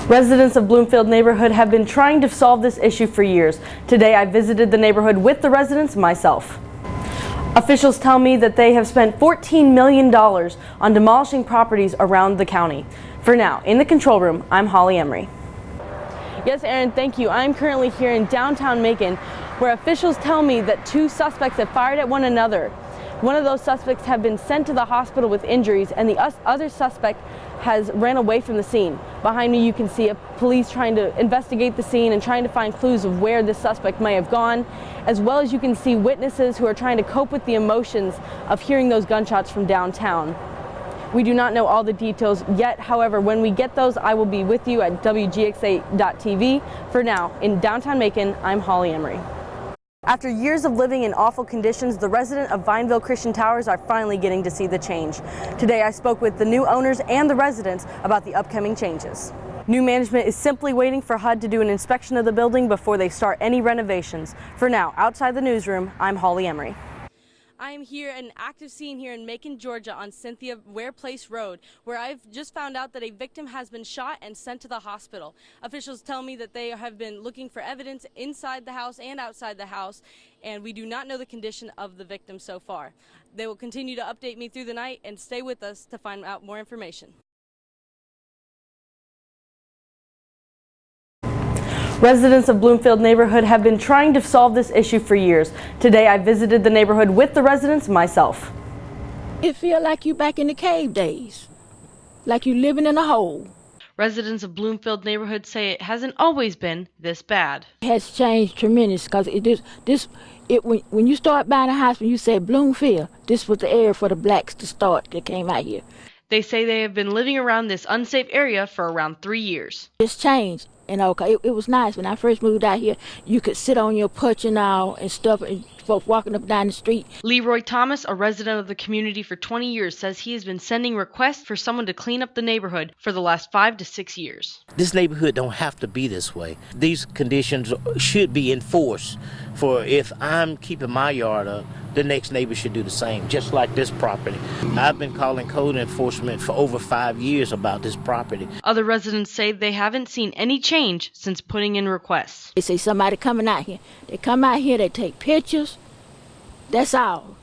Residents of Bloomfield neighborhood have been trying to solve this issue for years. Today I visited the neighborhood with the residents myself. Officials tell me that they have spent $14 million on demolishing properties around the county. For now, in the control room, I'm Holly Emery. Yes, Aaron, thank you. I'm currently here in downtown Macon, where officials tell me that two suspects have fired at one another. One of those suspects have been sent to the hospital with injuries, and the other suspect has ran away from the scene. Behind me you can see police trying to investigate the scene and trying to find clues of where this suspect may have gone, as well as you can see witnesses who are trying to cope with the emotions of hearing those gunshots from downtown. We do not know all the details yet, however, when we get those, I will be with you at WGXA.TV. For now, in downtown Macon, I'm Holly Emery. After years of living in awful conditions, the residents of Vineville Christian Towers are finally getting to see the change. Today I spoke with the new owners and the residents about the upcoming changes. New management is simply waiting for HUD to do an inspection of the building before they start any renovations. For now, outside the newsroom, I'm Holly Emery. I am here at an active scene here in Macon, Georgia on Cynthia Ware Place Road, where I've just found out that a victim has been shot and sent to the hospital. Officials tell me that they have been looking for evidence inside the house and outside the house, and we do not know the condition of the victim so far. They will continue to update me through the night, and stay with us to find out more information. Residents of Bloomfield neighborhood have been trying to solve this issue for years. Today I visited the neighborhood with the residents myself. It feels like you back in the cave days, like you living in a hole. Residents of Bloomfield neighborhood say it hasn't always been this bad. It has changed tremendous because when you start buying a house, when you say Bloomfield, this was the area for the blacks to start that came out here. They say they have been living around this unsafe area for around 3 years. It's changed. And it was nice. When I first moved out here, you could sit on your porch and all and stuff, and folks walking up and down the street. Leroy Thomas, a resident of the community for 20 years, says he has been sending requests for someone to clean up the neighborhood for the last 5 to 6 years. This neighborhood don't have to be this way. These conditions should be enforced. For if I'm keeping my yard up, the next neighbor should do the same, just like this property. I've been calling code enforcement for over 5 years about this property. Other residents say they haven't seen any change since putting in requests. They say somebody coming out here. They come out here, they take pictures. That's all.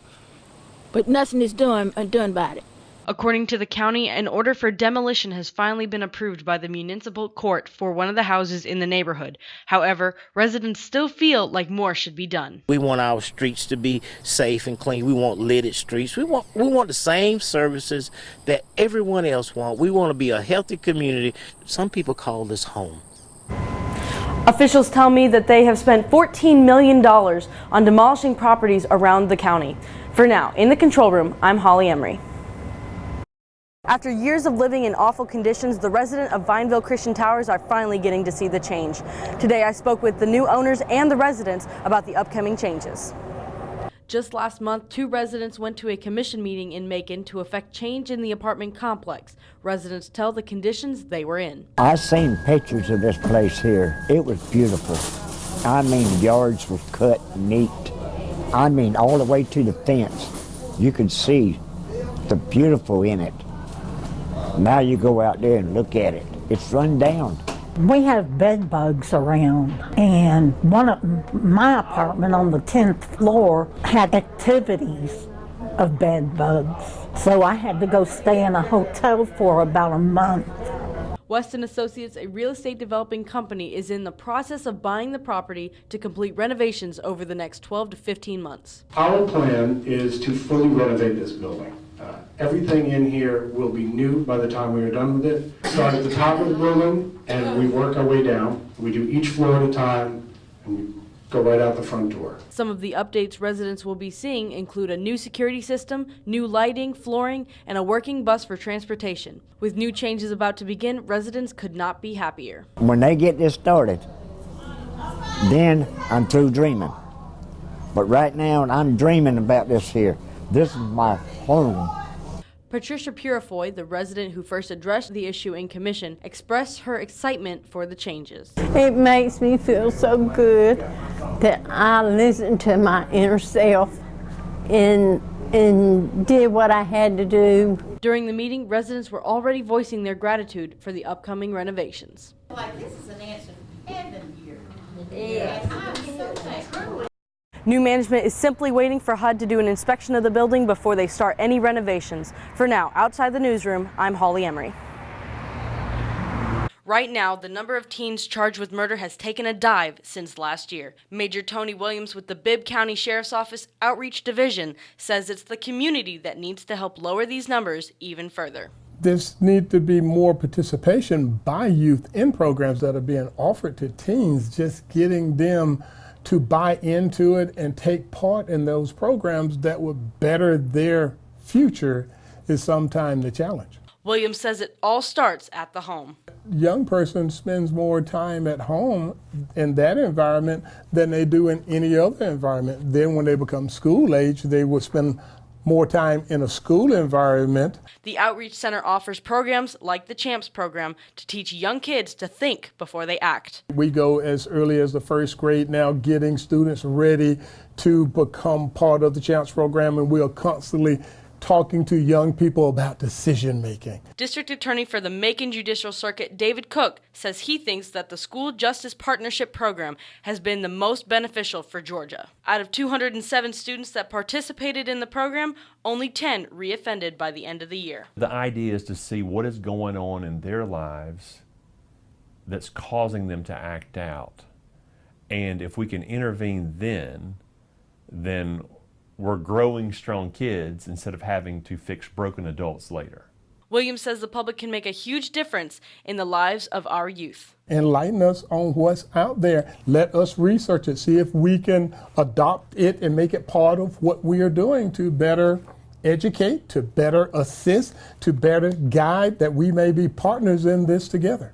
But nothing is done about it. According to the county, an order for demolition has finally been approved by the municipal court for one of the houses in the neighborhood. However, residents still feel like more should be done. We want our streets to be safe and clean. We want lidded streets. We want the same services that everyone else wants. We want to be a healthy community. Some people call this home. Officials tell me that they have spent $14 million on demolishing properties around the county. For now, in the control room, I'm Holly Emery. After years of living in awful conditions, the residents of Vineville Christian Towers are finally getting to see the change. Today I spoke with the new owners and the residents about the upcoming changes. Just last month, 2 residents went to a commission meeting in Macon to effect change in the apartment complex. Residents tell the conditions they were in. I seen pictures of this place here. It was beautiful. I mean, yards were cut neat. I mean, all the way to the fence. You could see the beautiful in it. Now you go out there and look at it. It's run down. We have bed bugs around, and my apartment on the 10th floor had activities of bed bugs. So I had to go stay in a hotel for about a month. Weston Associates, a real estate developing company, is in the process of buying the property to complete renovations over the next 12 to 15 months. Our plan is to fully renovate this building. Everything in here will be new by the time we are done with it. Start at the top of the building and we work our way down. We do each floor at a time and we go right out the front door. Some of the updates residents will be seeing include a new security system, new lighting, flooring, and a working bus for transportation. With new changes about to begin, residents could not be happier. When they get this started, then I'm through dreaming. But right now I'm dreaming about this here. This is my home. Patricia Purifoy, the resident who first addressed the issue in commission, expressed her excitement for the changes. It makes me feel so good that I listened to my inner self and did what I had to do. During the meeting, residents were already voicing their gratitude for the upcoming renovations. like this is an answer from heaven here. Yes. I'm so thankful. New management is simply waiting for HUD to do an inspection of the building before they start any renovations. For now, outside the newsroom, I'm Holly Emery. Right now, the number of teens charged with murder has taken a dive since last year. Major Tony Williams with the Bibb County Sheriff's Office Outreach Division says it's the community that needs to help lower these numbers even further. There needs to be more participation by youth in programs that are being offered to teens, just getting them to buy into it and take part in those programs that would better their future is sometimes the challenge. Williams says it all starts at the home. Young person spends more time at home in that environment than they do in any other environment. Then when they become school age, they will spend more time in a school environment. The Outreach Center offers programs like the CHAMPS program to teach young kids to think before they act. We go as early as the first grade now, getting students ready to become part of the CHAMPS program, and we are constantly talking to young people about decision making. District Attorney for the Macon Judicial Circuit, David Cook, says he thinks that the School Justice Partnership Program has been the most beneficial for Georgia. Out of 207 students that participated in the program, only 10 reoffended by the end of the year. The idea is to see what is going on in their lives that's causing them to act out. And if we can intervene then we're growing strong kids instead of having to fix broken adults later. Williams says the public can make a huge difference in the lives of our youth. Enlighten us on what's out there. Let us research it, see if we can adopt it and make it part of what we are doing to better educate, to better assist, to better guide, that we may be partners in this together.